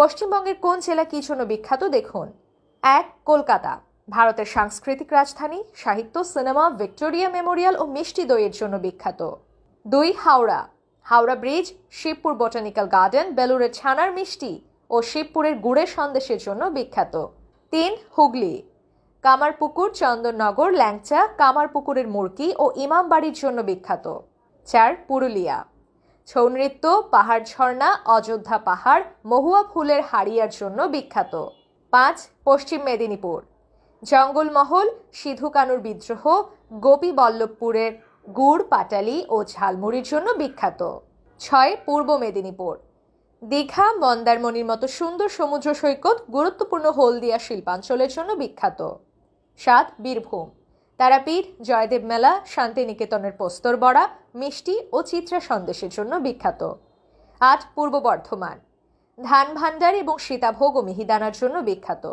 পশ্চিমবঙ্গের কোন জেলা কি জন্য বিখ্যাত দেখুন। ১. কলকাতা, ভারতের সাংস্কৃতিক রাজধানী, সাহিত্য, সিনেমা, ভিক্টোরিয়া মেমোরিয়াল ও মিষ্টি দইয়ের জন্য বিখ্যাত। ২. Howrah, Howrah bridge, Shibpur botanical garden, বেলুড়ের ছানার মিষ্টি ও শিবপুরের গুড়ের সন্দেশের জন্য বিখ্যাত। ৩. হুগলি, কামারপুকুর, চন্দননগর, ল্যাংচা, কামারপুকুরের মুরকি ও ইমামবাড়ির জন্য বিখ্যাত। ৪. পুরুলিয়া, ছৌ নৃত্য, পাহাড় ঝর্ণা, অযোধ্যা পাহাড়, মহুয়া ফুলের হাড়িয়ার জন্য বিখ্যাত। ৫. পশ্চিম মেদিনীপুর, জঙ্গলমহল, সিধু কানুর বিদ্রোহ, গোপী বল্লভপুরের গুড়, পাটালি ও ঝালমুড়ির জন্য বিখ্যাত। ৬. পূর্ব মেদিনীপুর, দীঘা, মন্দারমণির মতো সুন্দর সমুদ্র সৈকত, গুরুত্বপূর্ণ হলদিয়া শিল্পাঞ্চলের জন্য বিখ্যাত। ৭. বীরভূম, তারাপীঠ, জয়দেব মেলা, শান্তিনিকেতনের পোস্তর বড়া, মিষ্টি ও চিত্রা সন্দেশের জন্য বিখ্যাত। ৮. পূর্ব বর্ধমান, ধান ভাণ্ডার এবং সীতাভোগ ও মিহিদানার জন্য বিখ্যাত।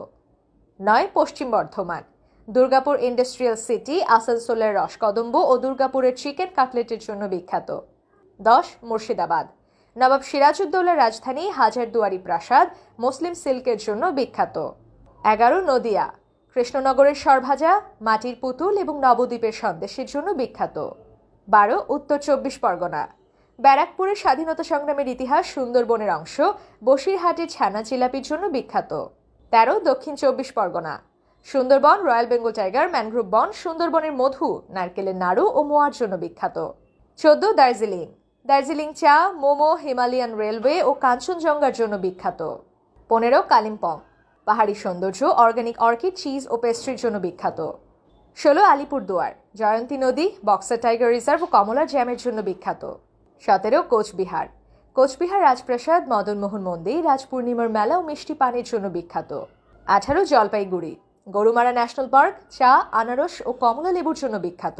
৯. পশ্চিম বর্ধমান, দুর্গাপুর ইন্ডাস্ট্রিয়াল সিটি, আসানসোলের রসকদম্ব ও দুর্গাপুরের চিকেন কাটলেটের জন্য বিখ্যাত। ১০. মুর্শিদাবাদ, নবাব সিরাজউদ্দৌলার রাজধানী, হাজারদুয়ারি প্রাসাদ, মুসলিম সিল্কের জন্য বিখ্যাত। ১১. নদিয়া, কৃষ্ণনগরের সরভাজা, মাটির পুতুল এবং নবদ্বীপের সন্দেশের জন্য বিখ্যাত। ১২. উত্তর চব্বিশ পরগনা, ব্যারাকপুরের স্বাধীনতা সংগ্রামের ইতিহাস, সুন্দরবনের অংশ, বসিরহাটের ছানা জিলাপির জন্য বিখ্যাত। ১৩. দক্ষিণ চব্বিশ Pargana, Sundarban, royal Bengal tiger, mangrove বন, সুন্দরবনের মধু, নারকেলের নাড়ু ও মোয়ার জন্য বিখ্যাত। ১৪. দার্জিলিং, দার্জিলিং চা, মোমো, হিমালয়ান রেলওয়ে ও কাঞ্চনজঙ্ঘার জন্য বিখ্যাত। ১৫. কালিম্পং, পাহাড়ি সৌন্দর্য, অর্গানিক অর্কিড, চিজ ও পেস্ট্রির জন্য বিখ্যাত। ১৬. আলিপুরদুয়ার, জয়ন্তী নদী, বক্সার টাইগার রিজার্ভ ও কমলার জ্যামের জন্য বিখ্যাত। ১৭. কোচবিহার, কোচবিহার রাজপ্রাসাদ, মদনমোহন মন্দির, রাজ পূর্ণিমার মেলা ও মিষ্টি পানির জন্য বিখ্যাত। ১৮. জলপাইগুড়ি, গরুমারা ন্যাশনাল পার্ক, চা, আনারস ও কমলা লেবুর জন্য বিখ্যাত।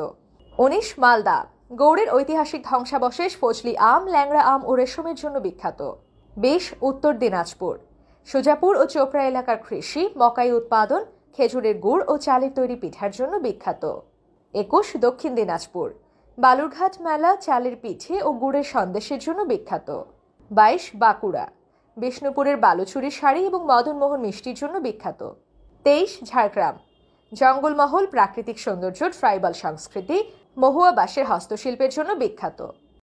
১৯. মালদা, গৌড়ের ঐতিহাসিক ধ্বংসাবশেষ, ফজলি আম, ল্যাংড়া আম ও রেশমের জন্য বিখ্যাত। ২০. উত্তর দিনাজপুর, সুজাপুর ও চোপড়া এলাকার কৃষি, মকাই উৎপাদন, খেজুরের গুড় ও চালের তৈরি পিঠার জন্য বিখ্যাত। ২১. দক্ষিণ দিনাজপুর, বালুরঘাট মেলা, চালের পিঠে ও গুড়ের সন্দেশের জন্য বিখ্যাত। ২২. বাঁকুড়া, বিষ্ণুপুরের বালুচুরি শাড়ি এবং মদনমোহন মিষ্টির জন্য বিখ্যাত। ২৩. ঝাড়গ্রাম, জঙ্গলমহল, প্রাকৃতিক সৌন্দর্য, ট্রাইবাল সংস্কৃতি, মহুয়া বাঁশের হস্তশিল্পের জন্য বিখ্যাত।